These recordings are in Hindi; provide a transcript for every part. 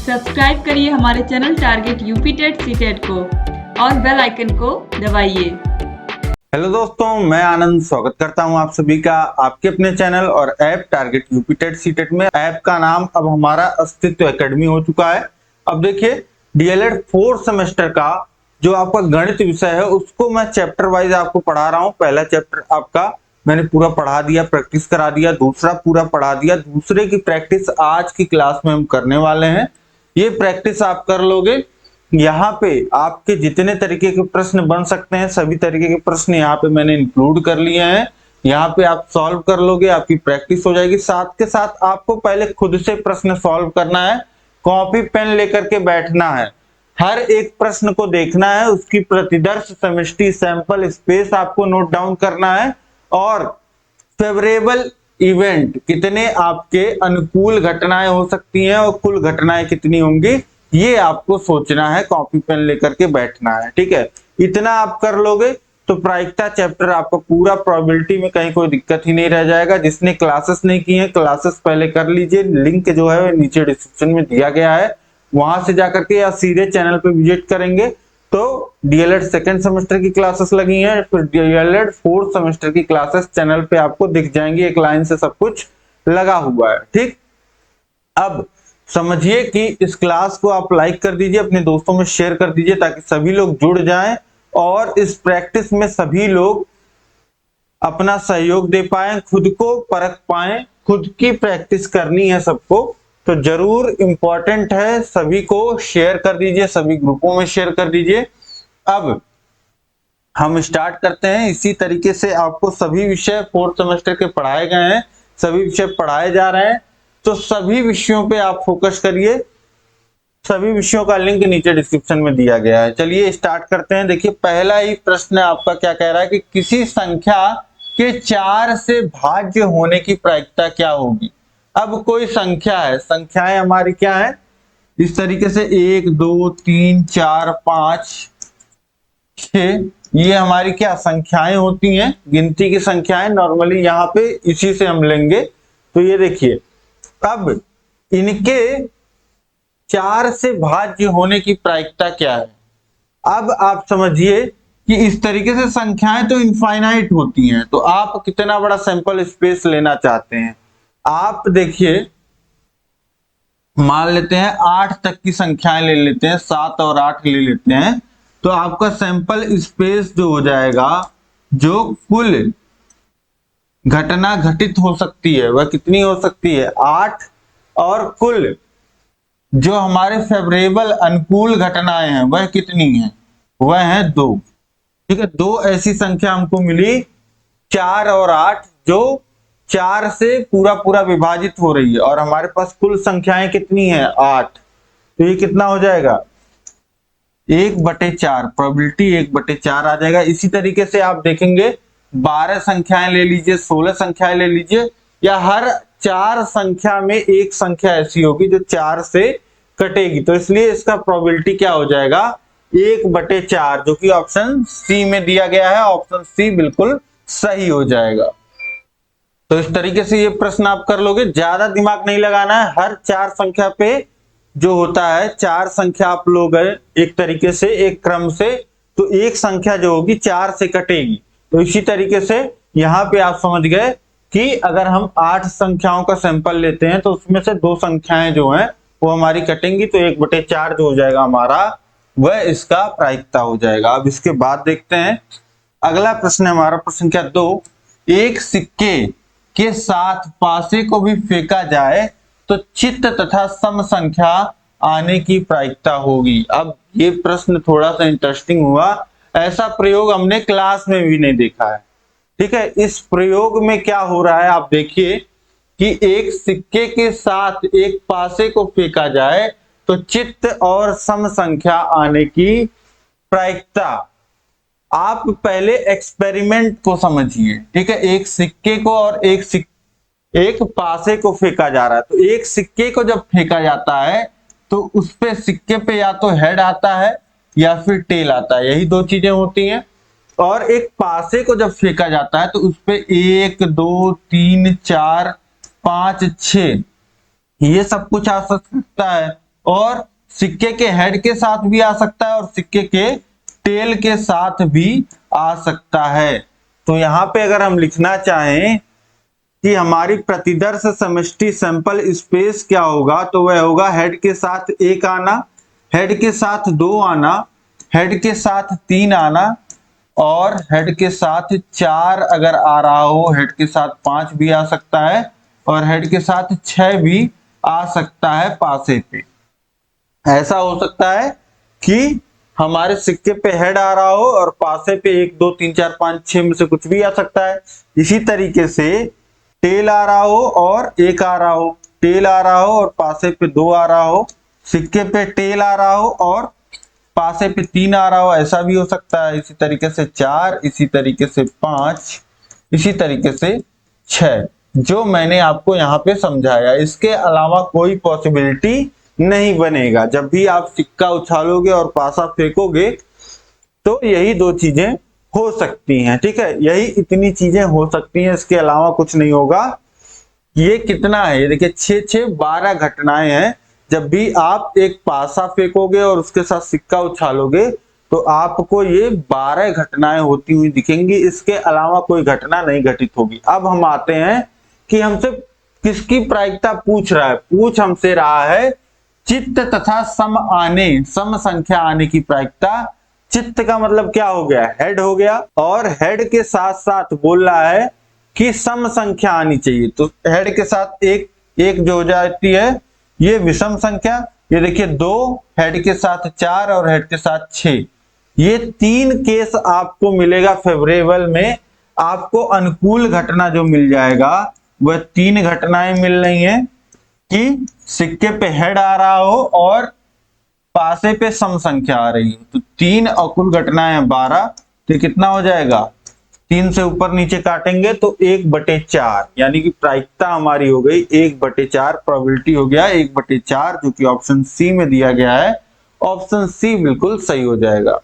सब्सक्राइब करिए हमारे channel target UP TET CTET को और बेल आइकन को दबाइए। हेलो दोस्तों, मैं आनंद स्वागत करता हूं आप सभी का आपके अपने चैनल और app target UP TET CTET में। ऐप का नाम अब हमारा अस्तित्व एकेडमी हो चुका है। अब देखिए, डीएलएड 4th सेमेस्टर का जो आपका गणित विषय है उसको मैं चैप्टर वाइज आपको पढ़ा रहा हूं। पहला चैप्टर आपका मैंने पूरा पढ़ा दिया, प्रैक्टिस करा दिया। दूसरा पूरा पढ़ा दिया, दूसरे की प्रैक्टिस आज की क्लास में हम करने वाले हैं। ये प्रैक्टिस आप कर लोगे, यहाँ पे आपके जितने तरीके के प्रश्न बन सकते हैं सभी तरीके के प्रश्न यहाँ पे मैंने इंक्लूड कर लिए हैं। यहाँ पे आप सॉल्व कर लोगे, आपकी प्रैक्टिस हो जाएगी। साथ के साथ आपको पहले खुद से प्रश्न सॉल्व करना है, कॉपी पेन लेकर के बैठना है, हर एक प्रश्न को देखना है, उसकी प्रतिदर्श समष्टि सैंपल स्पेस आपको नोट डाउन करना है और फेवरेबल इवेंट कितने आपके अनुकूल घटनाएं हो सकती हैं और कुल घटनाएं कितनी होंगी ये आपको सोचना है, कॉपी पेन लेकर के बैठना है। ठीक है, इतना आप कर लोगे तो प्रायिकता चैप्टर आपका पूरा प्रोबेबिलिटी में कहीं कोई दिक्कत ही नहीं रह जाएगा। जिसने क्लासेस नहीं की है क्लासेस पहले कर लीजिए, लिंक जो है नीचे डिस्क्रिप्शन में दिया गया है, वहां से जाकर के या सीधे चैनल पे विजिट करेंगे तो डीएलएड 2nd सेमेस्टर की क्लासेस लगी हैं, फिर डीएलएड 4th सेमेस्टर की क्लासेस चैनल पे आपको दिख जाएंगी, एक लाइन से सब कुछ लगा हुआ है। ठीक, अब समझिए कि इस क्लास को आप लाइक कर दीजिए, अपने दोस्तों में शेयर कर दीजिए ताकि सभी लोग जुड़ जाएं और इस प्रैक्टिस में सभी लोग अपना सहयोग दे पाए, खुद को परख पाए। खुद की प्रैक्टिस करनी है सबको, तो जरूर इंपॉर्टेंट है, सभी को शेयर कर दीजिए, सभी ग्रुपों में शेयर कर दीजिए। अब हम स्टार्ट करते हैं। इसी तरीके से आपको सभी विषय 4th सेमेस्टर के पढ़ाए गए हैं, सभी विषय पढ़ाए जा रहे हैं, तो सभी विषयों पे आप फोकस करिए। सभी विषयों का लिंक नीचे डिस्क्रिप्शन में दिया गया है। चलिए स्टार्ट करते हैं। देखिए, पहला ही प्रश्न आपका क्या कह रहा है कि किसी संख्या के 4 से भाज्य होने की प्रायिकता क्या होगी। अब कोई संख्या है, संख्याएं हमारी क्या है इस तरीके से 1 2 3 4 5 6, ये हमारी क्या संख्याएं होती हैं, गिनती की संख्याएं। नॉर्मली यहाँ पे इसी से हम लेंगे। तो ये देखिए, अब इनके 4 से भाज्य होने की प्रायिकता क्या है। अब आप समझिए कि इस तरीके से संख्याएं तो इनफाइनाइट होती हैं, तो आप कितना बड़ा सैंपल स्पेस लेना चाहते हैं। आप देखिए, मान लेते हैं 8 तक की संख्याएं ले लेते हैं, 7 और 8 ले लेते हैं, तो आपका सैंपल स्पेस जो हो जाएगा, जो कुल घटना घटित हो सकती है वह कितनी हो सकती है 8, और कुल जो हमारे फेवरेबल अनुकूल घटनाएं हैं वह कितनी हैं, वह है 2। ठीक है, 2 ऐसी संख्या हमको मिली 4 और 8 जो 4 से पूरा विभाजित हो रही है, और हमारे पास कुल संख्याएं कितनी है 8। तो ये कितना हो जाएगा 1/4, प्रोबेबिलिटी 1/4 आ जाएगा। इसी तरीके से आप देखेंगे 12 संख्याएं ले लीजिए, 16 संख्याएं ले लीजिए, या हर 4 संख्या में एक संख्या ऐसी होगी जो 4 से कटेगी, तो इसलिए इसका प्रोबेबिलिटी क्या हो जाएगा 1/4, जो कि ऑप्शन सी में दिया गया है। ऑप्शन सी बिल्कुल सही हो जाएगा। तो इस तरीके से ये प्रश्न आप कर लोगे, ज्यादा दिमाग नहीं लगाना है। हर 4 संख्या पे जो होता है, 4 संख्या आप लोग एक तरीके से एक क्रम से, तो एक संख्या जो होगी 4 से कटेगी। तो इसी तरीके से यहाँ पे आप समझ गए कि अगर हम 8 संख्याओं का सैंपल लेते हैं तो उसमें से 2 संख्याएं जो हैं वो हमारी कटेंगी, तो 1/4 जो हो जाएगा हमारा वह इसका प्रायिकता हो जाएगा। अब इसके बाद देखते हैं अगला प्रश्न, हमारा प्रश्न संख्या 2। एक सिक्के के साथ पासे को भी फेंका जाए तो चित्त तथा सम संख्या आने की प्रायिकता होगी। अब ये प्रश्न थोड़ा सा इंटरेस्टिंग हुआ, ऐसा प्रयोग हमने क्लास में भी नहीं देखा है। ठीक है, इस प्रयोग में क्या हो रहा है आप देखिए कि एक सिक्के के साथ एक पासे को फेंका जाए तो चित्त और सम संख्या आने की प्रायिकता। आप पहले एक्सपेरिमेंट को समझिए। ठीक है, एक सिक्के को और एक पासे को फेंका जा रहा है, तो एक सिक्के को जब फेंका जाता है तो उस पे सिक्के पे या तो हेड आता है या फिर टेल आता है, यही 2 चीजें होती हैं। और एक पासे को जब फेंका जाता है तो उस पे 1 2 3 4 5 6 ये सब कुछ आ सकता है, और सिक्के के हेड के साथ भी आ सकता है और सिक्के के टेल के साथ भी आ सकता है। तो यहाँ पे अगर हम लिखना चाहें कि हमारी प्रतिदर्श समष्टि सैंपल स्पेस क्या होगा, तो वह होगा हेड के साथ 1 आना, हेड के साथ 2 आना, हेड के साथ 3 आना और हेड के साथ 4 अगर आ रहा हो, हेड के साथ 5 भी आ सकता है और हेड के साथ 6 भी आ सकता है पासे पे। ऐसा हो सकता है कि हमारे सिक्के पे हेड आ रहा हो और पासे पे 1 2 3 4 5 6 में से कुछ भी आ सकता है। इसी तरीके से टेल आ रहा हो और 1 आ रहा हो, टेल आ रहा हो और पासे पे 2 आ रहा हो, सिक्के पे टेल आ रहा हो और पासे पे 3 आ रहा हो, ऐसा भी हो सकता है। इसी तरीके से 4, इसी तरीके से 5, इसी तरीके से 6, जो मैंने आपको यहाँ पे समझाया। इसके अलावा कोई पॉसिबिलिटी नहीं बनेगा। जब भी आप सिक्का उछालोगे और पासा फेंकोगे तो यही 2 चीजें हो सकती हैं, ठीक है, यही इतनी चीजें हो सकती हैं, इसके अलावा कुछ नहीं होगा। ये कितना है, ये देखिए 6 6 12 घटनाएं हैं। जब भी आप एक पासा फेंकोगे और उसके साथ सिक्का उछालोगे तो आपको ये 12 घटनाएं होती हुई दिखेंगी, इसके अलावा कोई घटना नहीं घटित होगी। अब हम आते हैं कि हमसे किसकी प्रायिकता पूछ रहा है। पूछ हमसे रहा है चित्त तथा सम संख्या आने की प्रायिकता। चित्त का मतलब क्या हो गया, हेड हो गया, और हेड के साथ साथ बोल रहा है कि सम संख्या आनी चाहिए। तो हेड के साथ एक एक जो हो जाती है ये विषम संख्या। ये देखिए 2, हेड के साथ 4 और हेड के साथ 6, ये 3 केस आपको मिलेगा फेवरेबल में। आपको अनुकूल घटना जो मिल जाएगा वह 3 घटनाएं मिल रही हैं कि सिक्के पे हेड आ रहा हो और पासे पे सम संख्या आ रही हो। तो 3 और कुल घटनाएं 12, तो कितना हो जाएगा, 3 से ऊपर नीचे काटेंगे तो 1/4, यानी कि प्रायिकता हमारी हो गई 1/4, प्रोबेबिलिटी हो गया 1/4, जो कि ऑप्शन सी में दिया गया है। ऑप्शन सी बिल्कुल सही हो जाएगा।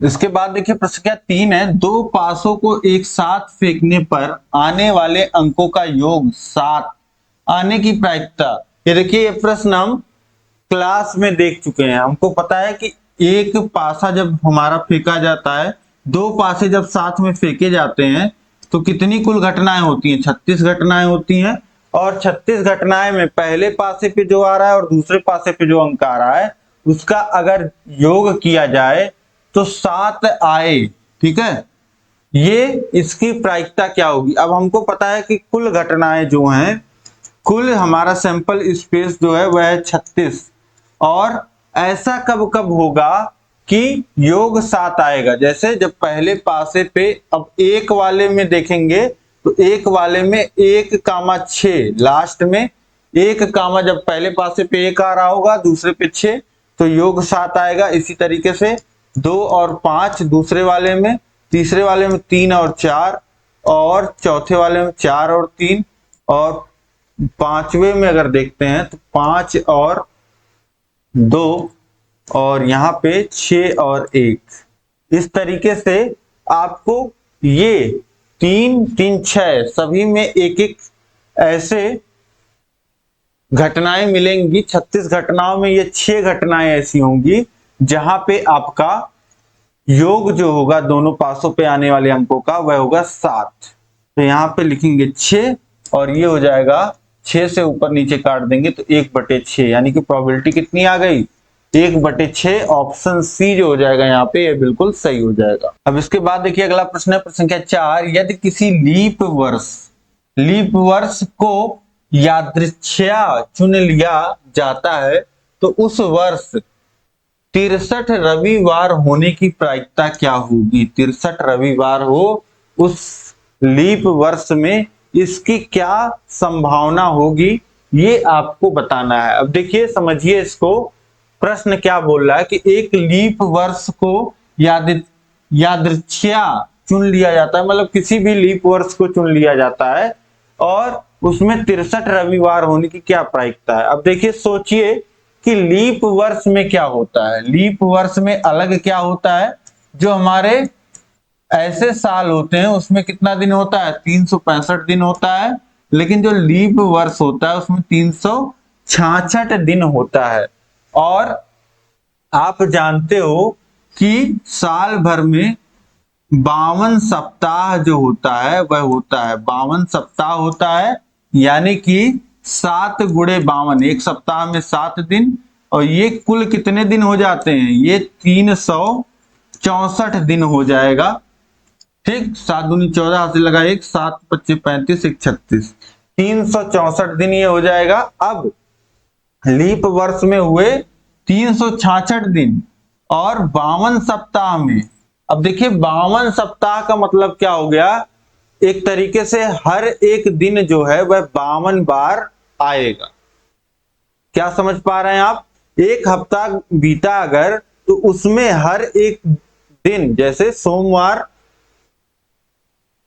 इसके बाद देखिए प्रश्न 3 है, 2 पासों को एक साथ फेंकने पर आने वाले अंकों का योग 7 आने की प्रायिकता। ये देखिए ये प्रश्न हम क्लास में देख चुके हैं। हमको पता है कि एक पासा जब हमारा फेंका जाता है, 2 पासे जब साथ में फेंके जाते हैं तो कितनी कुल घटनाएं होती हैं, 36 घटनाएं होती हैं। और 36 घटनाएं में पहले पासे पे जो आ रहा है और दूसरे पासे पे जो अंक आ रहा है उसका अगर योग किया जाए तो 7 आए, ठीक है। ये इसकी प्रायिकता क्या होगी। अब हमको पता है कि कुल घटनाएं जो हैं, कुल हमारा सैंपल स्पेस जो है वह है 36, और ऐसा कब कब होगा कि योग 7 आएगा। जैसे जब पहले पासे पे, अब एक वाले में देखेंगे तो एक वाले में 1,6 लास्ट में 1, जब पहले पासे पे 1 आ रहा होगा दूसरे पे 6 तो योग 7 आएगा। इसी तरीके से 2 और 5 दूसरे वाले में, तीसरे वाले में 3 और 4, और चौथे वाले में 4 और 3, और पांचवे में अगर देखते हैं तो 5 और 2, और यहाँ पे 6 और 1। इस तरीके से आपको ये 3 3 6 सभी में एक एक ऐसे घटनाएं मिलेंगी। 36 घटनाओं में ये 6 घटनाएं ऐसी होंगी जहां पे आपका योग जो होगा दोनों पासों पे आने वाले अंकों का वह होगा 7। तो यहाँ पे लिखेंगे 6 और ये हो जाएगा 6 से ऊपर नीचे काट देंगे तो 1/6, यानी कि प्रोबेबिलिटी कितनी आ गई, 1/6। ऑप्शन सी जो हो जाएगा यहाँ पे ये बिल्कुल सही हो जाएगा। अब इसके बाद देखिए अगला प्रश्न है, प्रश्न संख्या 4, यदि किसी लीप वर्ष को यादृच्छया चुन लिया जाता है तो उस वर्ष 63 रविवार होने की प्रायिकता क्या होगी। 63 रविवार हो उस लीप वर्ष में, इसकी क्या संभावना होगी ये आपको बताना है। अब देखिए समझिए इसको, प्रश्न क्या बोल रहा है कि एक लीप वर्ष को यादृच्छया चुन लिया जाता है, मतलब किसी भी लीप वर्ष को चुन लिया जाता है और उसमें 63 रविवार होने की क्या प्रायिकता है। अब देखिए सोचिए कि लीप वर्ष में क्या होता है। लीप वर्ष में अलग क्या होता है, जो हमारे ऐसे साल होते हैं उसमें कितना दिन होता है, 365 दिन होता है, लेकिन जो लीप वर्ष होता है उसमें 66 दिन होता है। और आप जानते हो कि साल भर में 52 सप्ताह जो होता है वह होता है 52 सप्ताह होता है, यानी कि 7 गुणे 52, एक सप्ताह में 7 दिन, और ये कुल कितने दिन हो जाते हैं, ये 364 दिन हो जाएगा। ठीक, 7 दूनी 14, हाथ से लगा 1, 7 25 35 1 36, 364 दिन ये हो जाएगा। अब लीप वर्ष में हुए 366 दिन और 52 सप्ताह में, अब देखिए 52 सप्ताह का मतलब क्या हो गया, एक तरीके से हर एक दिन जो है वह 52 बार आएगा। क्या समझ पा रहे हैं आप? एक हफ्ता बीता अगर, तो उसमें हर एक दिन, जैसे सोमवार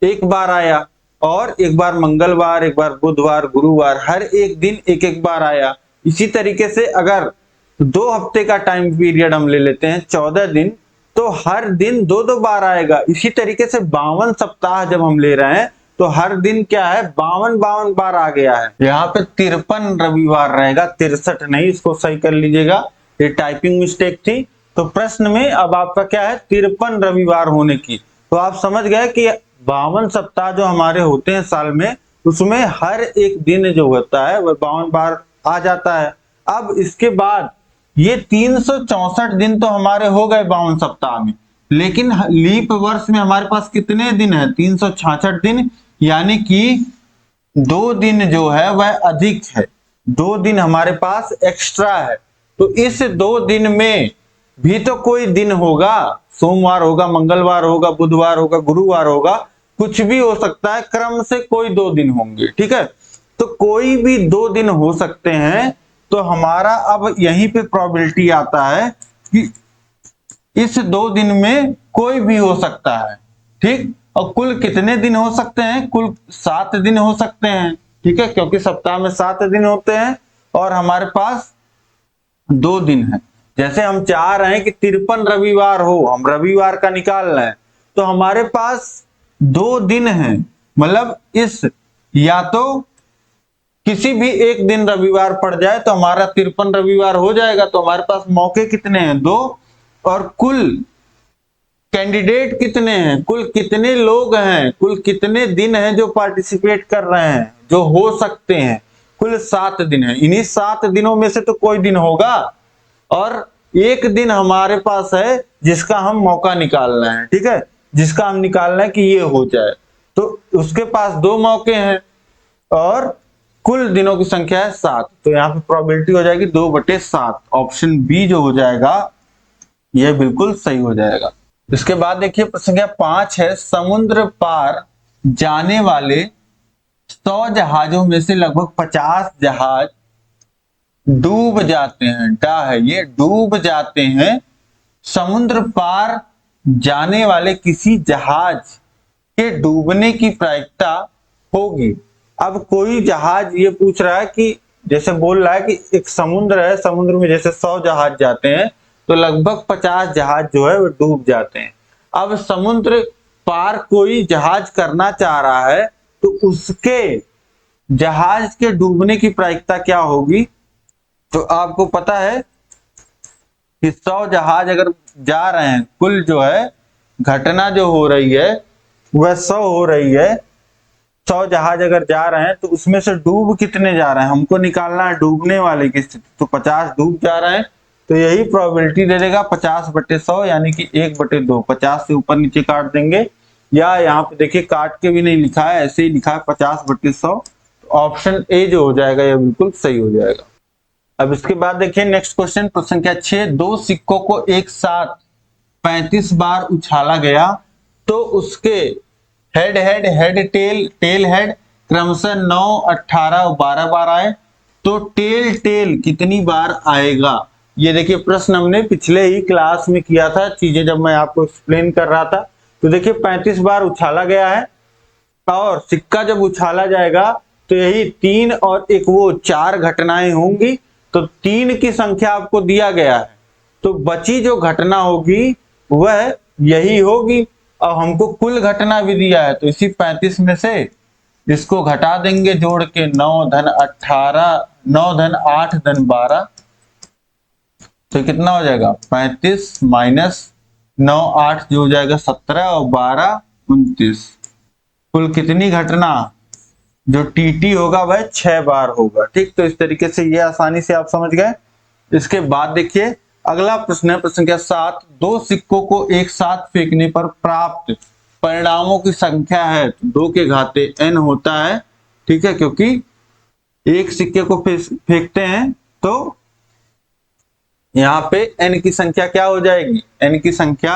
एक बार आया, और एक बार मंगलवार, एक बार बुधवार, गुरुवार, हर एक दिन एक एक बार आया। इसी तरीके से अगर 2 हफ्ते का टाइम पीरियड हम ले लेते हैं, 14 दिन, तो हर दिन 2-2 बार आएगा। इसी तरीके से 52 सप्ताह जब हम ले रहे हैं तो हर दिन क्या है, 52 बार आ गया है। यहाँ पे 53 रविवार रहेगा, 63 नहीं, इसको सही कर लीजिएगा, ये टाइपिंग मिस्टेक थी। तो प्रश्न में अब आपका क्या है, 53 रविवार होने की। तो आप समझ गए कि 52 सप्ताह जो हमारे होते हैं साल में, उसमें हर एक दिन जो होता है वह 52 बार आ जाता है। अब इसके बाद ये 364 दिन तो हमारे हो गए 52 सप्ताह में, लेकिन लीप वर्ष में हमारे पास कितने दिन है, 366 दिन, यानी कि 2 दिन जो है वह अधिक है, 2 दिन हमारे पास एक्स्ट्रा है। तो इस 2 दिन में भी तो कोई दिन होगा, सोमवार होगा, मंगलवार होगा, बुधवार होगा, गुरुवार होगा, कुछ भी हो सकता है, क्रम से कोई 2 दिन होंगे। ठीक है, तो कोई भी 2 दिन हो सकते हैं। तो हमारा अब यहीं पे प्रोबेबिलिटी आता है कि इस 2 दिन में कोई भी हो सकता है। ठीक, और कुल कितने दिन हो सकते हैं, कुल 7 दिन हो सकते हैं। ठीक है, क्योंकि सप्ताह में 7 दिन होते हैं और हमारे पास 2 दिन है। जैसे हम चाह रहे हैं कि 53 रविवार हो, हम रविवार का निकाल रहे हैं, तो हमारे पास 2 दिन है, मतलब इस या तो किसी भी एक दिन रविवार पड़ जाए तो हमारा 53 रविवार हो जाएगा। तो हमारे पास मौके कितने हैं, 2, और कुल कैंडिडेट कितने हैं, कुल कितने लोग हैं, कुल कितने दिन हैं जो पार्टिसिपेट कर रहे हैं, जो हो सकते हैं, कुल 7 दिन है। इन्हीं 7 दिनों में से तो कोई दिन होगा, और एक दिन हमारे पास है जिसका हम मौका निकाल रहे हैं। ठीक है, जिसका हम निकाल रहे हैं कि ये हो जाए, तो उसके पास 2 मौके हैं और कुल दिनों की संख्या है 7। तो यहाँ पे प्रोबेबिलिटी हो जाएगी 2/7। ऑप्शन बी जो हो जाएगा यह बिल्कुल सही हो जाएगा। इसके बाद देखिए प्रश्न संख्या 5 है, समुद्र पार जाने वाले 100 जहाजों में से लगभग 50 जहाज डूब जाते हैं। डा है ये, डूब जाते हैं। समुद्र पार जाने वाले किसी जहाज के डूबने की प्रायिकता होगी। अब कोई जहाज ये पूछ रहा है कि, जैसे बोल रहा है कि एक समुद्र है, समुद्र में जैसे 100 जहाज जाते हैं तो लगभग 50 जहाज जो है वो डूब जाते हैं। अब समुद्र पार कोई जहाज करना चाह रहा है तो उसके जहाज के डूबने की प्रायिकता क्या होगी। तो आपको पता है कि 100 जहाज अगर जा रहे हैं, कुल जो है घटना जो हो रही है वह 100 हो रही है। 100 जहाज अगर जा रहे हैं तो उसमें से डूब कितने जा रहे हैं, हमको निकालना है डूबने वाले की स्थिति। तो 50 डूब जा रहे हैं, तो यही प्रोबेबिलिटी दे देगा 50/100, यानी कि 1/2। 50 से ऊपर नीचे काट देंगे, या यहाँ पे देखिए काट के भी नहीं लिखा है, ऐसे ही लिखा है 50/100। ऑप्शन ए जो हो जाएगा यह बिल्कुल सही हो जाएगा। अब इसके बाद देखिए नेक्स्ट क्वेश्चन, प्रश्न संख्या 6, 2 सिक्कों को एक साथ 35 बार उछाला गया तो उसके head head head tail tail head क्रमशः 9, 18 और 12 बार आए, तो टेल टेल कितनी बार आएगा। ये देखिए प्रश्न हमने पिछले ही क्लास में किया था, चीजें जब मैं आपको एक्सप्लेन कर रहा था। तो देखिए 35 बार उछाला गया है, और सिक्का जब उछाला जाएगा तो यही 3 और 1 वो 4 घटनाएं होंगी। तो 3 की संख्या आपको दिया गया है, तो बची जो घटना होगी वह यही होगी। और हमको कुल घटना भी दिया है, तो इसी 35 में से इसको घटा देंगे जोड़ के, 9 धन 18 9 धन 8 धन 12, तो कितना हो जाएगा 35 माइनस 9 8 जो हो जाएगा 17 और 12 29। कुल कितनी घटना, जो टीटी होगा वह 6 बार होगा। ठीक, तो इस तरीके से ये आसानी से आप समझ गए। इसके बाद देखिए अगला प्रश्न है, प्रश्न संख्या 7, दो सिक्कों को एक साथ फेंकने पर प्राप्त परिणामों की संख्या है, तो 2 के घाते n होता है। ठीक है, क्योंकि एक सिक्के को फेंकते हैं तो यहाँ पे n की संख्या क्या हो जाएगी, n की संख्या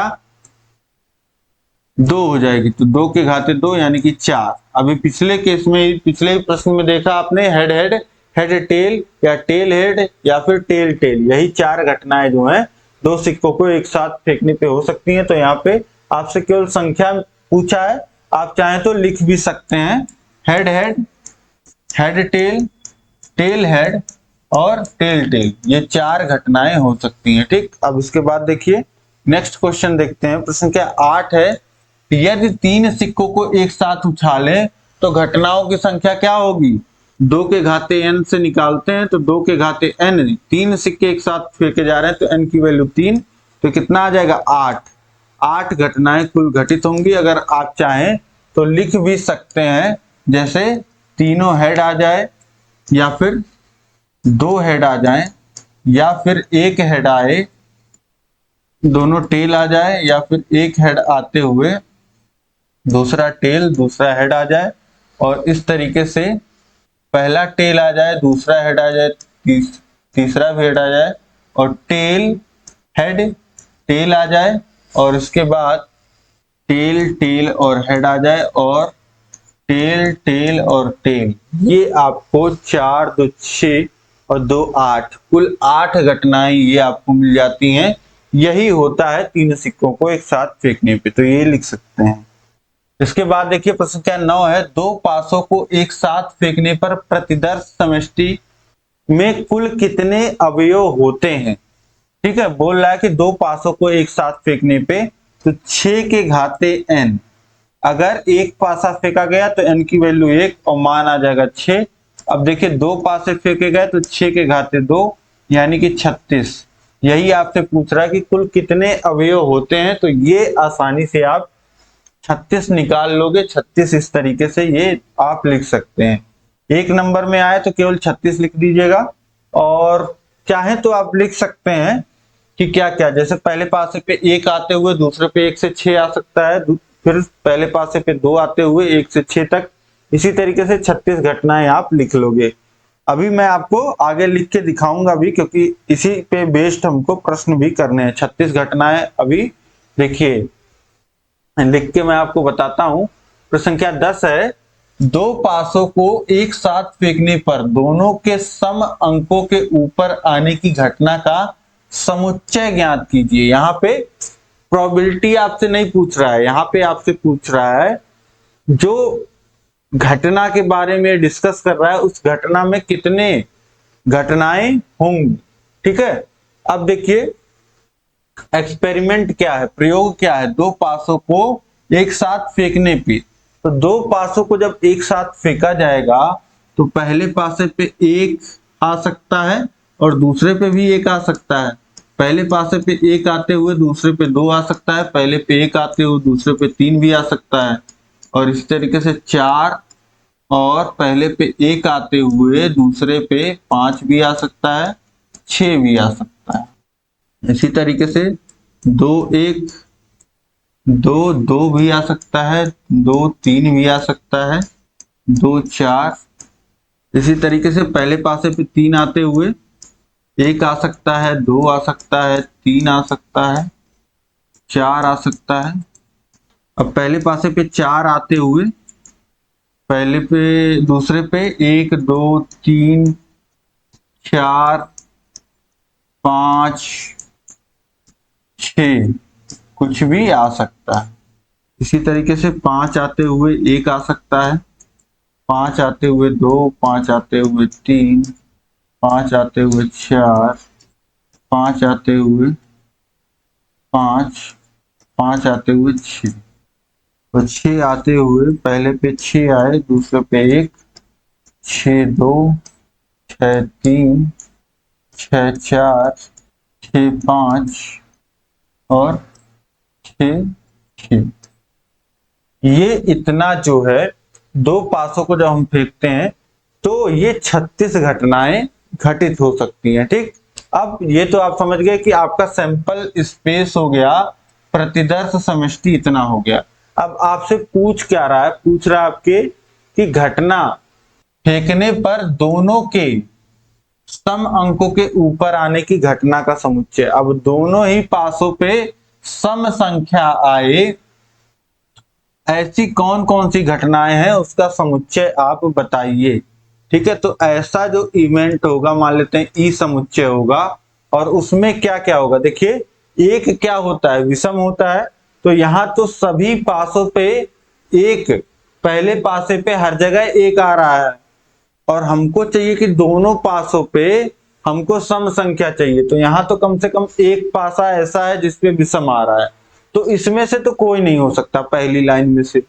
2 हो जाएगी, तो 2 के घाते 2 यानी कि 4। अभी पिछले केस में, पिछले प्रश्न में देखा आपने हेड हेड, हेड टेल या टेल हेड या फिर टेल टेल, यही 4 घटनाएं जो हैं दो सिक्कों को एक साथ फेंकने पे हो सकती हैं। तो यहाँ पे आपसे केवल संख्या पूछा है, आप चाहें तो लिख भी सकते हैं, head head, head tail, tail head और टेल टेल, ये 4 घटनाएं हो सकती हैं। ठीक, अब इसके बाद देखिए नेक्स्ट क्वेश्चन देखते हैं, प्रश्न क्या 8 है, यदि 3 सिक्कों को एक साथ उछाले तो घटनाओं की संख्या क्या होगी। 2 के घाते n से निकालते हैं, तो 2 के घाते n, 3 सिक्के एक साथ फेंके जा रहे हैं तो n की वैल्यू 3, तो कितना आ जाएगा 8। 8 घटनाएं कुल घटित होंगी। अगर आप चाहें तो लिख भी सकते हैं, जैसे तीनों हेड आ जाए या फिर 2 हेड आ जाए या फिर 1 हेड आए, दोनों टेल आ जाए या फिर 1 हेड आते हुए दूसरा टेल दूसरा हेड आ जाए, और इस तरीके से पहला टेल आ जाए दूसरा हेड आ जाए तीसरा भी हेड आ जाए, और टेल हेड टेल आ जाए, और इसके बाद टेल टेल और हेड आ जाए, और टेल टेल और टेल। ये आपको 4 2 6 और 2 8, कुल 8 घटनाएं ये आपको मिल जाती हैं। यही होता है 3 सिक्कों को एक साथ फेंकने पे, तो ये लिख सकते हैं। इसके बाद देखिए प्रश्न क्या 9 है, 2 पासों को एक साथ फेंकने पर प्रतिदर्श समष्टि में कुल कितने अवयव होते हैं। ठीक है, बोल रहा है कि 2 पासों को एक साथ फेंकने पे तो 6 के घाते n, अगर एक पासा फेंका गया तो n की वैल्यू 1 और मान आ जाएगा 6। अब देखिए 2 पासे फेंके गए तो 6 के घाते 2 यानी कि 36। यही आपसे पूछ रहा है कि कुल कितने अवयव होते हैं, तो ये आसानी से आप 36 निकाल लोगे। 36 इस तरीके से ये आप लिख सकते हैं। एक नंबर में आए तो केवल 36 लिख दीजिएगा, और चाहे तो आप लिख सकते हैं कि क्या क्या, जैसे पहले पासे पे 1 आते हुए दूसरे पे 1 से 6 आ सकता है, फिर पहले पासे पे 2 आते हुए 1 से 6 तक, इसी तरीके से 36 घटनाएं आप लिख लोगे। अभी मैं आपको आगे लिख के दिखाऊंगा भी, क्योंकि इसी पे बेस्ड हमको प्रश्न भी करने हैं। 36 घटनाएं अभी देखिए लिख के मैं आपको बताता हूं। प्रश्न संख्या 10 है, 2 पासों को एक साथ फेंकने पर दोनों के सम अंकों के ऊपर आने की घटना का समुच्चय ज्ञात कीजिए। यहाँ पे प्रोबेबिलिटी आपसे नहीं पूछ रहा है, यहाँ पे आपसे पूछ रहा है जो घटना के बारे में डिस्कस कर रहा है उस घटना में कितने घटनाएं होंगी। ठीक है, अब देखिए एक्सपेरिमेंट क्या है, प्रयोग क्या है, 2 पासों को एक साथ फेंकने पे, तो 2 पासों को जब एक साथ फेंका जाएगा तो पहले पासे पे 1 आ सकता है और दूसरे पे भी 1 आ सकता है। पहले पासे पे 1 आते हुए दूसरे पे 2 आ सकता है, पहले पे 1 आते हुए दूसरे पे 3 भी आ सकता है, और इस तरीके से 4, और पहले पे 1 आते हुए दूसरे पे 5 भी आ सकता है, 6 भी आ सकता है। इसी तरीके से 2 1 2 2 भी आ सकता है, 2 3 भी आ सकता है, 2 4। इसी तरीके से पहले पासे पे 3 आते हुए 1 आ सकता है, 2 आ सकता है, 3 आ सकता है, 4 आ सकता है। अब पहले पासे पे 4 आते हुए पहले पे दूसरे पे 1 2 3 4 5 6 कुछ भी आ सकता है। इसी तरीके से 5 आते हुए 1 आ सकता है, 5 आते हुए 2, 5 आते हुए 3, 5 आते हुए 4, 5 आते हुए 5, 5 आते हुए 6, तो 6 आते हुए पहले पे 6 आए दूसरे पे 1, 6 2 6 3 6 4 6 5 और 6 6। ये इतना जो है दो पासों को जब हम फेंकते हैं तो ये 36 घटनाएं घटित हो सकती हैं। ठीक, अब ये तो आप समझ गए कि आपका सैंपल स्पेस हो गया, प्रतिदर्श समष्टि इतना हो गया। अब आपसे पूछ क्या रहा है, पूछ रहा है आपके कि घटना फेंकने पर दोनों के सम अंकों के ऊपर आने की घटना का समुच्चय। अब दोनों ही पासों पे सम संख्या आए, ऐसी कौन कौन सी घटनाएं हैं उसका समुच्चय आप बताइए। ठीक है, तो ऐसा जो इवेंट होगा, मान लेते हैं ई समुच्चय होगा, और उसमें क्या क्या होगा। देखिए, एक क्या होता है, विषम होता है, तो यहां तो सभी पासों पे एक, पहले पासे पे हर जगह एक आ रहा है, और हमको चाहिए कि दोनों पासों पे हमको सम संख्या चाहिए, तो यहां तो कम से कम एक पासा ऐसा है जिसपे विषम आ रहा है, तो इसमें से तो कोई नहीं हो सकता पहली लाइन में से।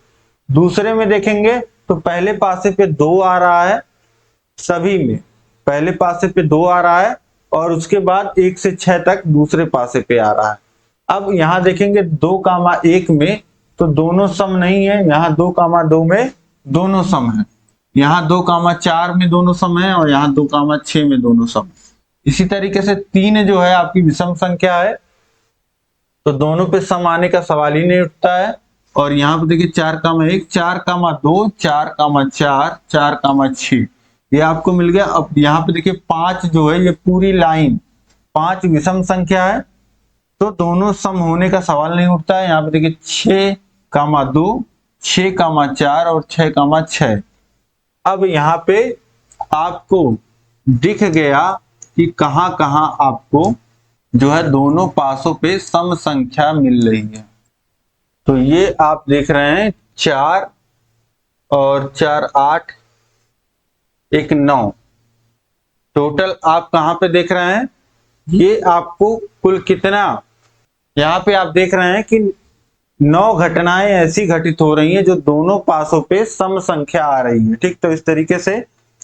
दूसरे में देखेंगे तो पहले पासे पे 2 आ रहा है, सभी में पहले पासे पे 2 आ रहा है, और उसके बाद 1 से 6 तक दूसरे पासे पे आ रहा है। अब यहां देखेंगे 2,1 में तो दोनों सम नहीं है, यहाँ 2,2 में दोनों सम है, यहाँ 2,4 में दोनों सम है, और यहाँ 2,6 में दोनों सम। इसी तरीके से 3 जो है आपकी विषम संख्या है, तो दोनों पे सम आने का सवाल ही नहीं उठता है। और यहाँ पे देखिए 4,1 4,2 4,4 4,6 ये आपको मिल गया। अब यहाँ पे देखिए 5 जो है, ये पूरी लाइन 5 विषम संख्या है, तो दोनों सम होने का सवाल नहीं उठता है। यहाँ पे देखिए 6,2 6,4 और 6,6। अब यहाँ पे आपको दिख गया कि कहां कहां आपको जो है दोनों पासों पे सम संख्या मिल रही है। तो ये आप देख रहे हैं 4 और 4 8 1 9, टोटल आप कहां पे देख रहे हैं, ये आपको कुल कितना, यहाँ पे आप देख रहे हैं कि 9 घटनाएं ऐसी घटित हो रही हैं जो दोनों पासों पे सम संख्या आ रही है। ठीक, तो इस तरीके से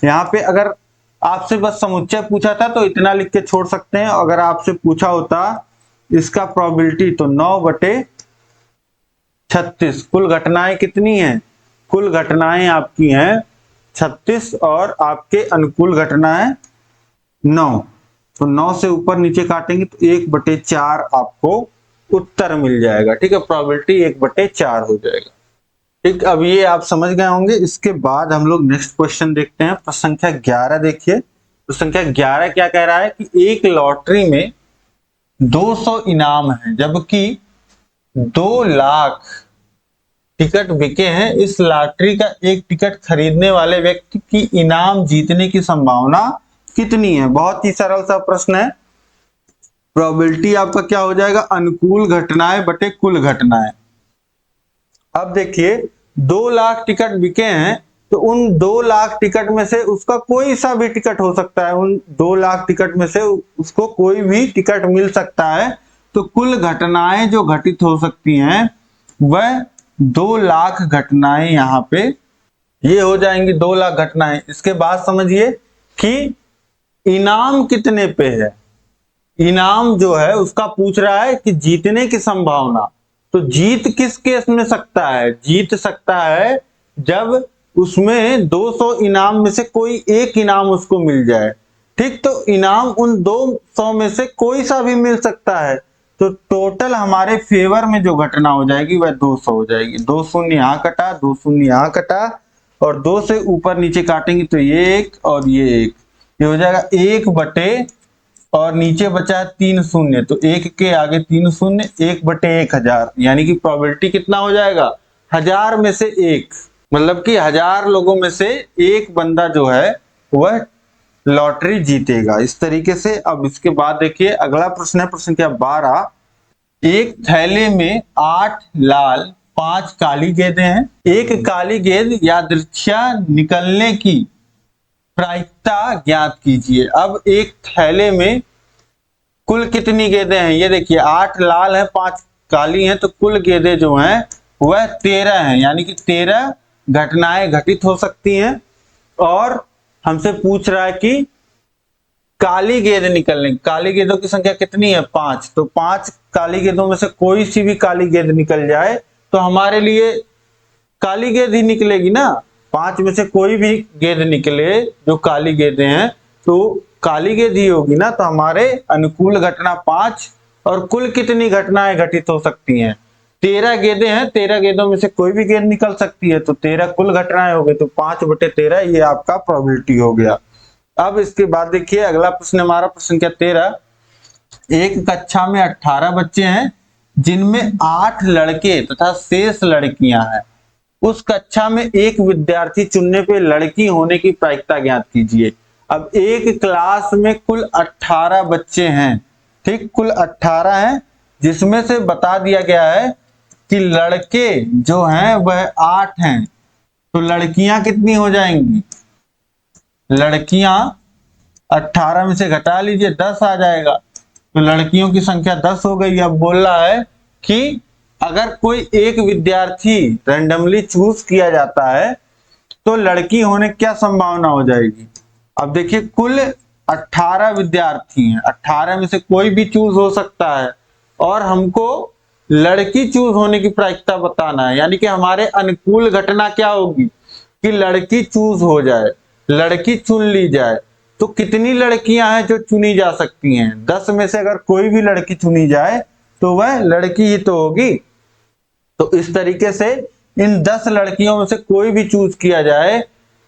यहाँ पे अगर आपसे बस समुच्चय पूछा था तो इतना लिख के छोड़ सकते हैं। अगर आपसे पूछा होता इसका प्रोबेबिलिटी तो 9/36, कुल घटनाएं कितनी हैं, कुल घटनाएं आपकी हैं 36 और आपके अनुकूल घटनाएं 9, तो 9 से ऊपर नीचे काटेंगे तो 1/4 आपको उत्तर मिल जाएगा। ठीक है, प्रोबेबिलिटी 1/4 हो जाएगा। ठीक, अब ये आप समझ गए होंगे। इसके बाद हम लोग नेक्स्ट क्वेश्चन देखते हैं, प्रश्न संख्या 11 देखिए। प्रश्न संख्या 11 क्या कह रहा है कि एक लॉटरी में 200 इनाम है, जबकि 2 लाख टिकट बिके हैं। इस लॉटरी का एक टिकट खरीदने वाले व्यक्ति की इनाम जीतने की संभावना कितनी है। बहुत ही सरल सा प्रश्न है। प्रोबेबिलिटी आपका क्या हो जाएगा, अनुकूल घटनाएं बटे कुल घटनाएं। अब देखिए 2 लाख टिकट बिके हैं, तो उन 2 लाख टिकट में से उसका कोई सा भी टिकट हो सकता है, उन 2 लाख टिकट में से उसको कोई भी टिकट मिल सकता है। तो कुल घटनाएं जो घटित हो सकती हैं वह 2 लाख घटनाएं यहाँ पे ये हो जाएंगी, 2 लाख घटनाएं। इसके बाद समझिए कि इनाम कितने पे है, इनाम जो है उसका पूछ रहा है कि जीतने की संभावना। तो जीत किस केस में सकता है, जीत सकता है जब उसमें 200 इनाम में से कोई एक इनाम उसको मिल जाए। ठीक, तो इनाम उन 200 में से कोई सा भी मिल सकता है, तो टोटल हमारे फेवर में जो घटना हो जाएगी वह 200 हो जाएगी। 2 शून्य यहाँ कटा, 2 शून्य यहाँ कटा, और 2 से ऊपर नीचे काटेंगे तो ये एक और ये एक, ये हो जाएगा 1 बटे, और नीचे बचा है 3 शून्य, तो 1 के आगे 3 शून्य, 1/1000, यानी कि प्रोबेबिलिटी कितना हो जाएगा, 1000 में से 1, मतलब कि 1000 लोगों में से एक बंदा जो है वह लॉटरी जीतेगा। इस तरीके से। अब इसके बाद देखिए अगला प्रश्न है, प्रश्न संख्या 12। एक थैले में 8 लाल 5 काली गेंदें हैं। एक काली गेंद यादृच्छा निकलने की प्रायिकता ज्ञात कीजिए। अब एक थैले में कुल कितनी गेंदें हैं, ये देखिए 8 लाल है 5 काली हैं, तो कुल गेंदें जो हैं वह 13 हैं, यानी कि 13 घटनाएं घटित हो सकती हैं। और हमसे पूछ रहा है कि काली गेंद निकलने, काली गेंदों की संख्या कितनी है 5, तो 5 काली गेंदों में से कोई सी भी काली गेंद निकल जाए तो हमारे लिए काली गेंद ही निकलेगी ना। 5 में से कोई भी गेंद निकले जो काली गेंदें हैं तो काली गेंद ही होगी ना। तो हमारे अनुकूल घटना 5 और कुल कितनी घटनाएं घटित हो सकती हैं, 13 गेंदें हैं, 13 गेंदों में से कोई भी गेंद निकल सकती है, तो 13 कुल घटनाएं हो गई, तो 5/13 ये आपका प्रोबेबिलिटी हो गया। अब इसके बाद देखिए अगला प्रश्न हमारा प्रश्न क्या 13, एक कक्षा में 18 बच्चे हैं जिनमें 8 लड़के तथा शेष लड़कियां हैं। उस कक्षा में एक विद्यार्थी चुनने पे लड़की होने की प्रायिकता ज्ञात कीजिए। अब एक क्लास में कुल 18 बच्चे हैं, ठीक, कुल 18 हैं, जिसमें से बता दिया गया है कि लड़के जो हैं वह 8 हैं, तो लड़कियां कितनी हो जाएंगी, लड़कियां 18 में से घटा लीजिए 10 आ जाएगा, तो लड़कियों की संख्या 10 हो गई। अब बोल रहा है कि अगर कोई एक विद्यार्थी रैंडमली चूज किया जाता है तो लड़की होने की क्या संभावना हो जाएगी। अब देखिए कुल 18 विद्यार्थी हैं, 18 में से कोई भी चूज हो सकता है और हमको लड़की चूज होने की प्रायिकता बताना है, यानी कि हमारे अनुकूल घटना क्या होगी कि लड़की चूज हो जाए, लड़की चुन ली जाए। तो कितनी लड़कियां हैं जो चुनी जा सकती हैं, 10 में से अगर कोई भी लड़की चुनी जाए तो वह लड़की ही तो होगी। तो इस तरीके से इन 10 लड़कियों में से कोई भी चूज किया जाए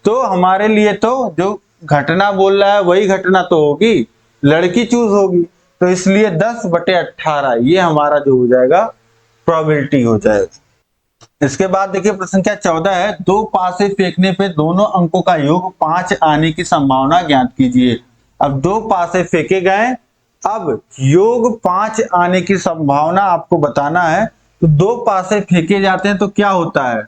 तो हमारे लिए तो जो घटना बोल रहा है वही घटना तो होगी, लड़की चूज होगी। तो इसलिए 10/18 ये हमारा जो हो जाएगा प्रोबेबिलिटी हो जाएगा। इसके बाद देखिए प्रश्न क्या 14 है, 2 पासे फेंकने पे दोनों अंकों का योग 5 आने की संभावना ज्ञात कीजिए। अब 2 पासे फेंके गए, अब योग 5 आने की संभावना आपको बताना है। तो 2 पासे फेंके जाते हैं तो क्या होता है,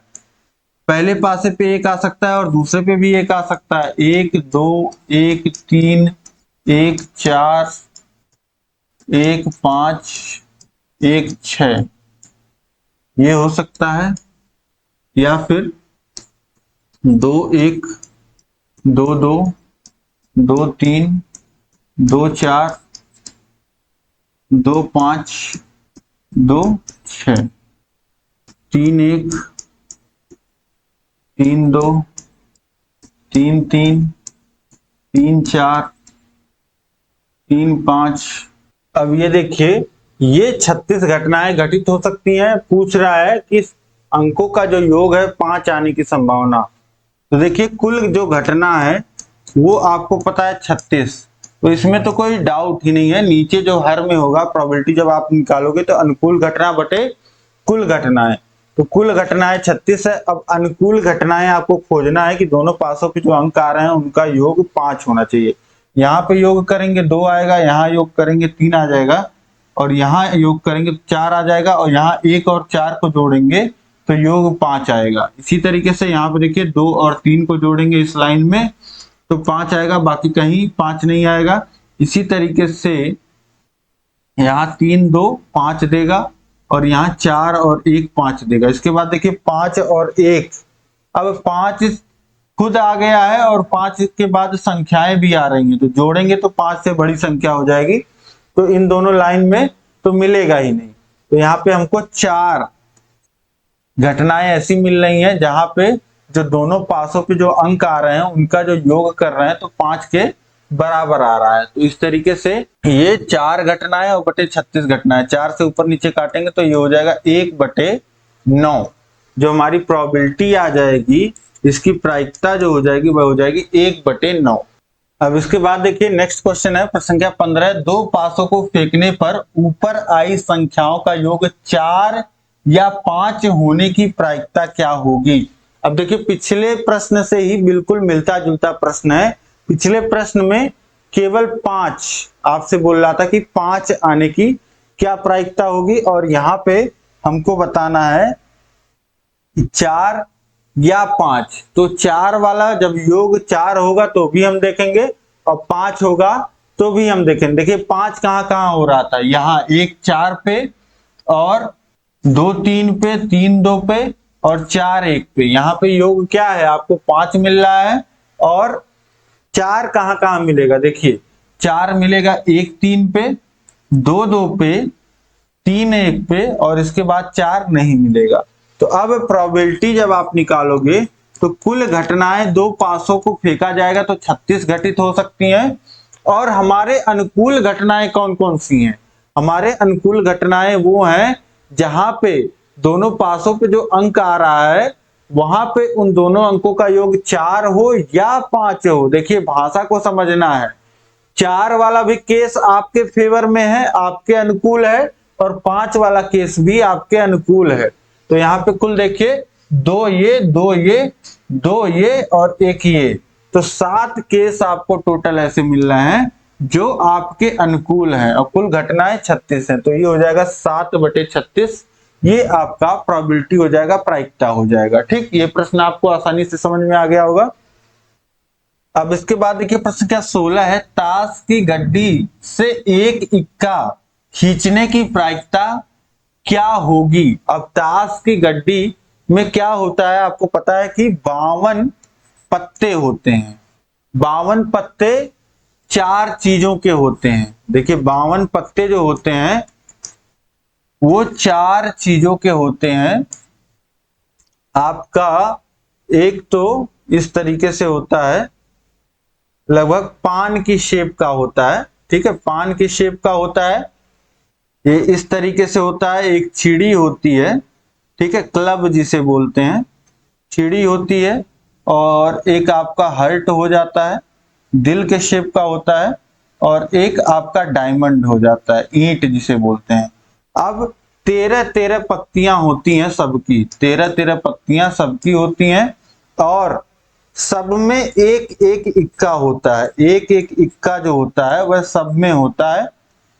पहले पासे पे 1 आ सकता है और दूसरे पे भी 1 आ सकता है, 1 2 1 3 1 4 1 5 1 6 ये हो सकता है, या फिर 2 1 2 2 2 3 2 4 2 5 2 6 3 1 3 2 3 3 3 4 3 5। अब ये देखिए ये 36 घटनाएं घटित हो सकती हैं। पूछ रहा है कि अंकों का जो योग है 5 आने की संभावना। तो देखिए कुल जो घटना है वो आपको पता है 36, तो इसमें तो कोई डाउट ही नहीं है। नीचे जो हर में होगा प्रोबेबिलिटी जब आप निकालोगे तो अनुकूल घटना बटे कुल घटनाएं, तो कुल घटनाएं 36 है। अब अनुकूल घटनाएं आपको खोजना है कि दोनों पासों पे जो अंक आ रहे हैं उनका योग 5 होना चाहिए। यहाँ पे योग करेंगे 2 आएगा, यहाँ योग करेंगे 3 आ जाएगा, और यहाँ योग करेंगे तो 4 आ जाएगा, और यहाँ 1 और 4 को जोड़ेंगे तो योग 5 आएगा। इसी तरीके से यहाँ पे देखिए 2 और 3 को जोड़ेंगे इस लाइन में तो 5 आएगा, बाकी कहीं 5 नहीं आएगा। इसी तरीके से यहाँ 3 2 5 देगा, और यहाँ 4 और 1 5 देगा। इसके बाद देखिए 5 और 1, अब 5 खुद आ गया है और 5 के बाद संख्याएं भी आ रही हैं, तो जोड़ेंगे तो 5 से बड़ी संख्या हो जाएगी, तो इन दोनों लाइन में तो मिलेगा ही नहीं। तो यहाँ पे हमको 4 घटनाएं ऐसी मिल रही हैं जहां पे जो दोनों पासों पे जो अंक आ रहे हैं उनका जो योग कर रहे हैं तो 5 के बराबर आ रहा है। तो इस तरीके से ये 4 घटनाएं और बटे 36 घटनाएं, 4 से ऊपर नीचे काटेंगे तो ये हो जाएगा 1/9। जो हमारी प्रोबेबिलिटी आ जाएगी, इसकी प्रायिकता जो हो जाएगी वह हो जाएगी 1/9। अब इसके बाद देखिए नेक्स्ट क्वेश्चन है प्रश्न संख्या 15, 2 पासों को फेंकने पर ऊपर आई संख्याओं का योग 4 या 5 होने की प्रायिकता क्या होगी। अब देखिए पिछले प्रश्न से ही बिल्कुल मिलता जुलता प्रश्न है। पिछले प्रश्न में केवल 5 आपसे बोल रहा था कि 5 आने की क्या प्रायिकता होगी, और यहाँ पे हमको बताना है 4 या 5। तो 4 वाला जब योग 4 होगा तो भी हम देखेंगे, और 5 होगा तो भी हम देखेंगे। देखिए 5 कहां कहां हो रहा था, यहाँ 1 4 पे, और 2 3 पे, 3 2 पे, और 4 1 पे। यहाँ पे योग क्या है, आपको 5 मिल रहा है, और 4 कहां कहां मिलेगा। देखिए 4 मिलेगा 1 3 पे, 2 2 पे, 3 1 पे और इसके बाद 4 नहीं मिलेगा। तो अब प्रोबेबिलिटी जब आप निकालोगे तो कुल घटनाएं दो पासों को फेंका जाएगा तो 36 घटित हो सकती हैं। और हमारे अनुकूल घटनाएं कौन कौन सी हैं? हमारे अनुकूल घटनाएं वो हैं जहां पे दोनों पासों पे जो अंक आ रहा है वहां पे उन दोनों अंकों का योग 4 हो या 5 हो। देखिए भाषा को समझना है, 4 वाला भी केस आपके फेवर में है, आपके अनुकूल है, और 5 वाला केस भी आपके अनुकूल है। तो यहाँ पे कुल देखिए 2 ये 2 ये 2 ये और 1 ये, तो 7 केस आपको टोटल ऐसे मिल रहे हैं जो आपके अनुकूल हैं और कुल घटनाएं 36 हैं। तो ये हो जाएगा 7/36, ये आपका प्रोबेबिलिटी हो जाएगा, प्रायिकता हो जाएगा। ठीक, ये प्रश्न आपको आसानी से समझ में आ गया होगा। अब इसके बाद देखिए प्रश्न क्या 16 है, ताश की गड्डी से एक इक्का खींचने की प्रायिकता क्या होगी? अब ताश की गड्डी में क्या होता है, आपको पता है कि 52 पत्ते होते हैं। 52 पत्ते 4 चीजों के होते हैं। देखिए 52 पत्ते जो होते हैं वो 4 चीजों के होते हैं। आपका एक तो इस तरीके से होता है, लगभग पान की शेप का होता है। ठीक है, पान की शेप का होता है, ये इस तरीके से होता है। एक चिड़ी होती है, ठीक है, क्लब जिसे बोलते हैं, चिड़ी होती है। और एक आपका हर्ट हो जाता है, दिल के शेप का होता है। और एक आपका डायमंड हो जाता है, ईंट जिसे बोलते हैं। अब 13 पत्तियां होती हैं सबकी, 13 पत्तियां सबकी होती हैं और सब में एक एक इक्का होता है। एक एक इक्का जो होता है वह सब में होता है।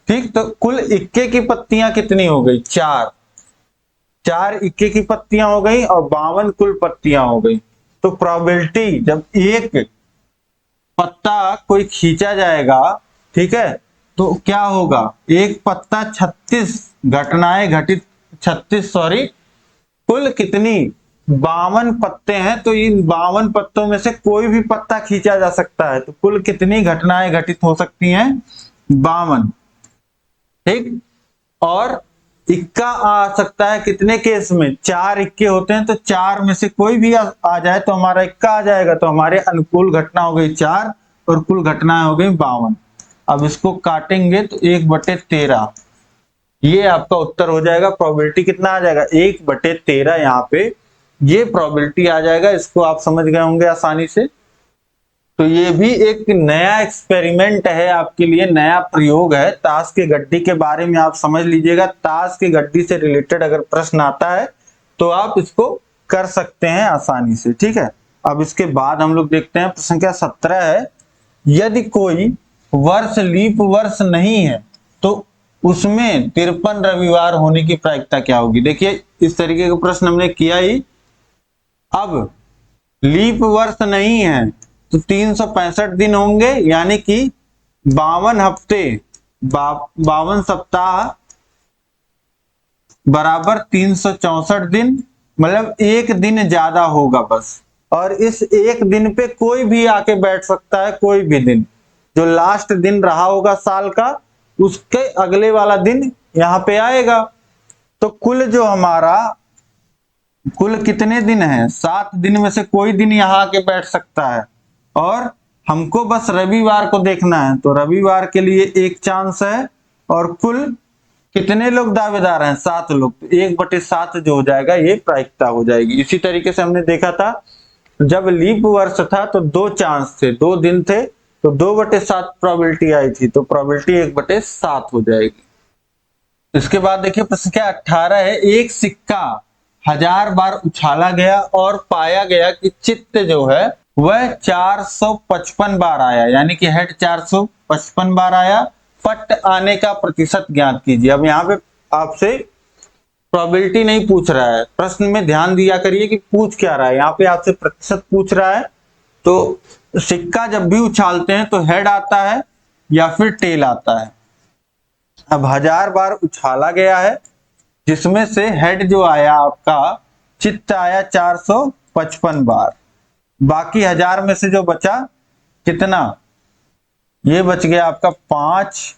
ठीक, तो कुल इक्के की पत्तियां कितनी हो गई? 4 4 इक्के की पत्तियां हो गई और 52 कुल पत्तियां हो गई। तो प्रोबेबिलिटी जब एक पत्ता कोई खींचा जाएगा, ठीक है, तो क्या होगा? एक पत्ता 36 घटनाएं घटित, 36 सॉरी, कुल कितनी? 52 पत्ते हैं, तो इन 52 पत्तों में से कोई भी पत्ता खींचा जा सकता है। तो कुल कितनी घटनाएं घटित हो सकती हैं? 52। ठीक, और इक्का आ सकता है कितने केस में? 4 इक्के होते हैं, तो 4 में से कोई भी आ जाए तो हमारा इक्का आ जाएगा। तो हमारे अनुकूल घटना हो गई 4 और कुल घटनाएं हो गई 52। अब इसको काटेंगे तो 1/13, ये आपका उत्तर हो जाएगा। प्रोबेबिलिटी कितना आ जाएगा? 1/13 यहाँ पे ये प्रोबेबिलिटी आ जाएगा। इसको आप समझ गए होंगे आसानी से। तो ये भी एक नया एक्सपेरिमेंट है आपके लिए, नया प्रयोग है। ताश की गड्डी के बारे में आप समझ लीजिएगा। ताश की गड्डी से रिलेटेड अगर प्रश्न आता है तो आप इसको कर सकते हैं आसानी से। ठीक है, अब इसके बाद हम लोग देखते हैं प्रश्न संख्या 17 है, यदि कोई वर्ष लीप वर्ष नहीं है तो उसमें 53 रविवार होने की प्रायिकता क्या होगी? देखिए इस तरीके का प्रश्न हमने किया ही। अब लीप वर्ष नहीं है तो 365 दिन होंगे, यानी कि 52 हफ्ते, 52 सप्ताह बराबर 364 दिन, मतलब एक दिन ज्यादा होगा बस। और इस एक दिन पे कोई भी आके बैठ सकता है, कोई भी दिन जो लास्ट दिन रहा होगा साल का, उसके अगले वाला दिन यहाँ पे आएगा। तो कुल जो हमारा कुल कितने दिन हैं? 7 दिन में से कोई दिन यहाँ आके बैठ सकता है और हमको बस रविवार को देखना है। तो रविवार के लिए एक चांस है और कुल कितने लोग दावेदार हैं? 7 लोग। तो 1/7 जो हो जाएगा ये प्रायिकता हो जाएगी। इसी तरीके से हमने देखा था जब लीप वर्ष था तो 2 चांस थे, 2 दिन थे, तो 2/7 प्रोबेबिलिटी आई थी। तो प्रोबेबिलिटी 1/7 हो जाएगी। इसके बाद देखिए प्रश्न क्या 18 है, एक सिक्का 1000 बार उछाला गया और पाया गया कि चित्त जो है वह 455 बार आया, यानी कि हेड 455 बार आया। पट आने का प्रतिशत ज्ञात कीजिए। अब यहाँ पे आपसे प्रोबेबिलिटी नहीं पूछ रहा है, प्रश्न में ध्यान दिया करिए कि पूछ क्या रहा है। यहाँ पे आपसे प्रतिशत पूछ रहा है। तो सिक्का जब भी उछालते हैं तो हेड आता है या फिर टेल आता है। अब 1000 बार उछाला गया है, जिसमें से हेड जो आया आपका चित्त आया 455 बार। बाकी 1000 में से जो बचा कितना? ये बच गया आपका 5,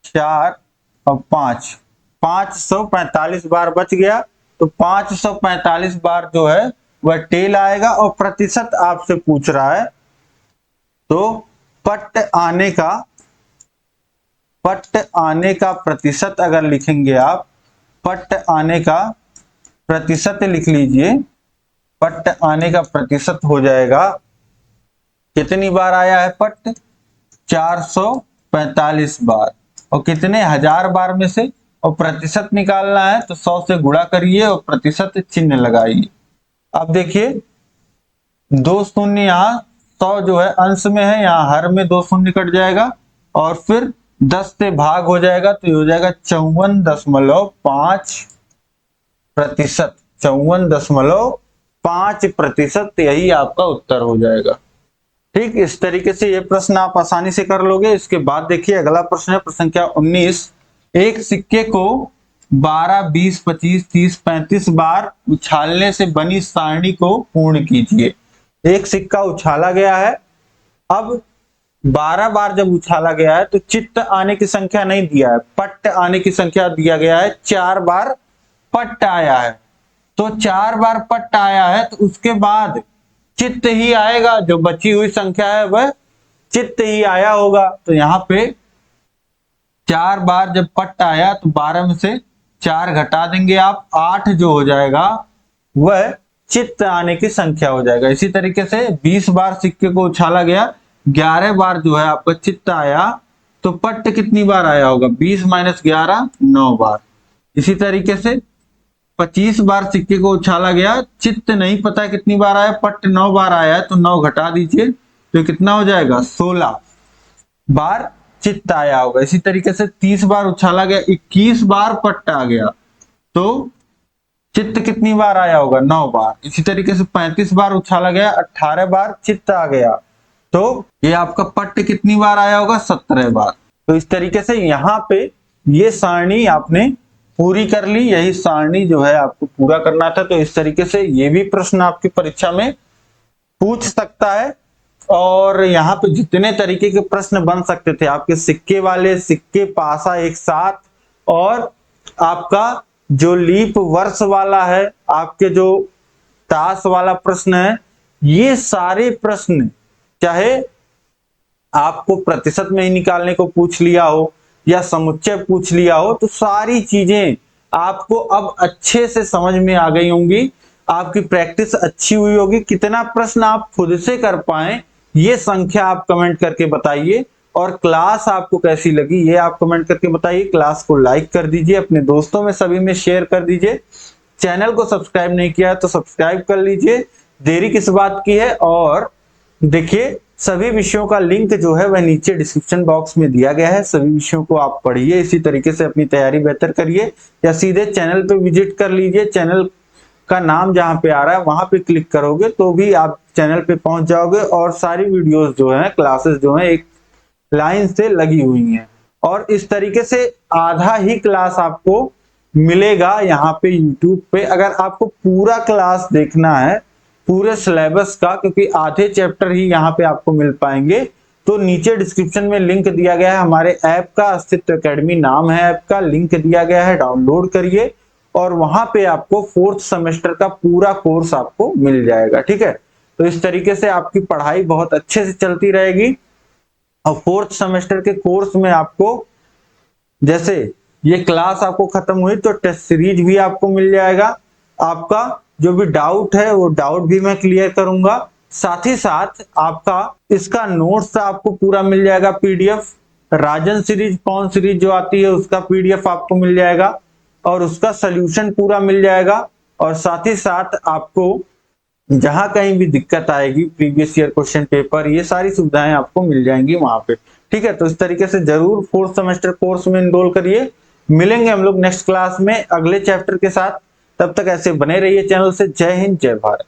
4 और 5, 545 बार बच गया। तो 545 बार जो है वह टेल आएगा। और प्रतिशत आपसे पूछ रहा है, तो पट्ट आने का प्रतिशत अगर लिखेंगे आप, पट्ट आने का प्रतिशत लिख लीजिए। पट्ट आने का प्रतिशत हो जाएगा, कितनी बार आया है पट्ट? 445 बार। और कितने? 1000 बार में से। और प्रतिशत निकालना है तो 100 से गुणा करिए और प्रतिशत चिन्ह लगाइए। अब देखिए 2 शून्य यहाँ, 100 जो है अंश में है, यहाँ हर में 2 शून्य कट जाएगा और फिर 10 से भाग हो जाएगा, तो ये हो जाएगा 54.5%। 54.5%, यही आपका उत्तर हो जाएगा। ठीक, इस तरीके से ये प्रश्न आप आसानी से कर लोगे। इसके बाद देखिए अगला प्रश्न है, प्रश्न संख्या 19। एक सिक्के को 12, 20, 25, 30, 35 बार उछालने से बनी सारणी को पूर्ण कीजिए। एक सिक्का उछाला गया है, अब 12 बार जब उछाला गया है तो चित्त आने की संख्या नहीं दिया है, पट्ट आने की संख्या दिया गया है। 4 बार पट्ट आया है, तो 4 बार पट्ट आया है तो उसके बाद चित्त ही आएगा। जो बची हुई संख्या है वह चित्त ही आया होगा। तो यहाँ पे 4 बार जब पट्ट आया तो 12 में से 4 घटा देंगे आप, 8 जो हो जाएगा वह चित्त आने की संख्या हो जाएगा। इसी तरीके से 20 बार सिक्के को उछाला गया, 11 बार जो है आपका चित्त आया, तो पट्ट कितनी बार आया होगा? 20 - 11, 9 बार। इसी तरीके से 25 बार सिक्के को उछाला गया, चित्त नहीं पता कितनी बार आया, पट्ट 9 बार आया है, तो 9 घटा दीजिए, तो कितना हो जाएगा? 16 बार चित्त आया होगा। इसी तरीके से 30 बार उछाला गया, 21 बार पट्ट आ गया, तो चित्त कितनी बार आया होगा? 9 बार। इसी तरीके से 35 बार उछाला गया, 18 बार चित्त आ गया, तो ये आपका पट्ट कितनी बार आया होगा? 17 बार। तो इस तरीके से यहाँ पे ये सारणी आपने पूरी कर ली। यही सारणी जो है आपको पूरा करना था। तो इस तरीके से ये भी प्रश्न आपकी परीक्षा में पूछ सकता है। और यहाँ पे जितने तरीके के प्रश्न बन सकते थे, आपके सिक्के वाले, सिक्के पासा एक साथ, और आपका जो लीप वर्ष वाला है, आपके जो ताश वाला प्रश्न है, ये सारे प्रश्न चाहे आपको प्रतिशत में ही निकालने को पूछ लिया हो या समुच्चय पूछ लिया हो, तो सारी चीजें आपको अब अच्छे से समझ में आ गई होंगी। आपकी प्रैक्टिस अच्छी हुई होगी। कितना प्रश्न आप खुद से कर पाए ये संख्या आप कमेंट करके बताइए। और क्लास आपको कैसी लगी ये आप कमेंट करके बताइए। क्लास को लाइक कर दीजिए, अपने दोस्तों में सभी में शेयर कर दीजिए। चैनल को सब्सक्राइब नहीं किया तो सब्सक्राइब कर लीजिए, देरी किस बात की है। और देखिए सभी विषयों का लिंक जो है वह नीचे डिस्क्रिप्शन बॉक्स में दिया गया है। सभी विषयों को आप पढ़िए, इसी तरीके से अपनी तैयारी बेहतर करिए, या सीधे चैनल पे विजिट कर लीजिए। चैनल का नाम जहां पे आ रहा है वहां पे क्लिक करोगे तो भी आप चैनल पे पहुंच जाओगे। और सारी वीडियोस जो है, क्लासेस जो है, एक लाइन से लगी हुई हैं। और इस तरीके से आधा ही क्लास आपको मिलेगा यहाँ पे यूट्यूब पे। अगर आपको पूरा क्लास देखना है पूरे सिलेबस का, क्योंकि आधे चैप्टर ही यहाँ पे आपको मिल पाएंगे, तो नीचे डिस्क्रिप्शन में लिंक दिया गया है हमारे ऐप का, अस्तित्व एकेडमी नाम है ऐप का, लिंक दिया गया है, डाउनलोड करिए और वहां पे आपको 4th सेमेस्टर का पूरा कोर्स आपको मिल जाएगा। ठीक है, तो इस तरीके से आपकी पढ़ाई बहुत अच्छे से चलती रहेगी। और 4th सेमेस्टर के कोर्स में आपको, जैसे ये क्लास आपको खत्म हुई तो टेस्ट सीरीज भी आपको मिल जाएगा। आपका जो भी डाउट है वो डाउट भी मैं क्लियर करूंगा। साथ ही साथ आपका इसका नोट्स आपको पूरा मिल जाएगा पीडीएफ। राजन सीरीज, पवन सीरीज जो आती है उसका पीडीएफ आपको मिल जाएगा और उसका सॉल्यूशन पूरा मिल जाएगा। और साथ ही साथ आपको जहां कहीं भी दिक्कत आएगी, प्रीवियस ईयर क्वेश्चन पेपर, ये सारी सुविधाएं आपको मिल जाएंगी वहां पे। ठीक है, तो इस तरीके से जरूर 4th सेमेस्टर कोर्स में एनरोल करिए। मिलेंगे हम लोग नेक्स्ट क्लास में अगले चैप्टर के साथ। तब तक ऐसे बने रहिए चैनल से। जय हिंद, जय भारत।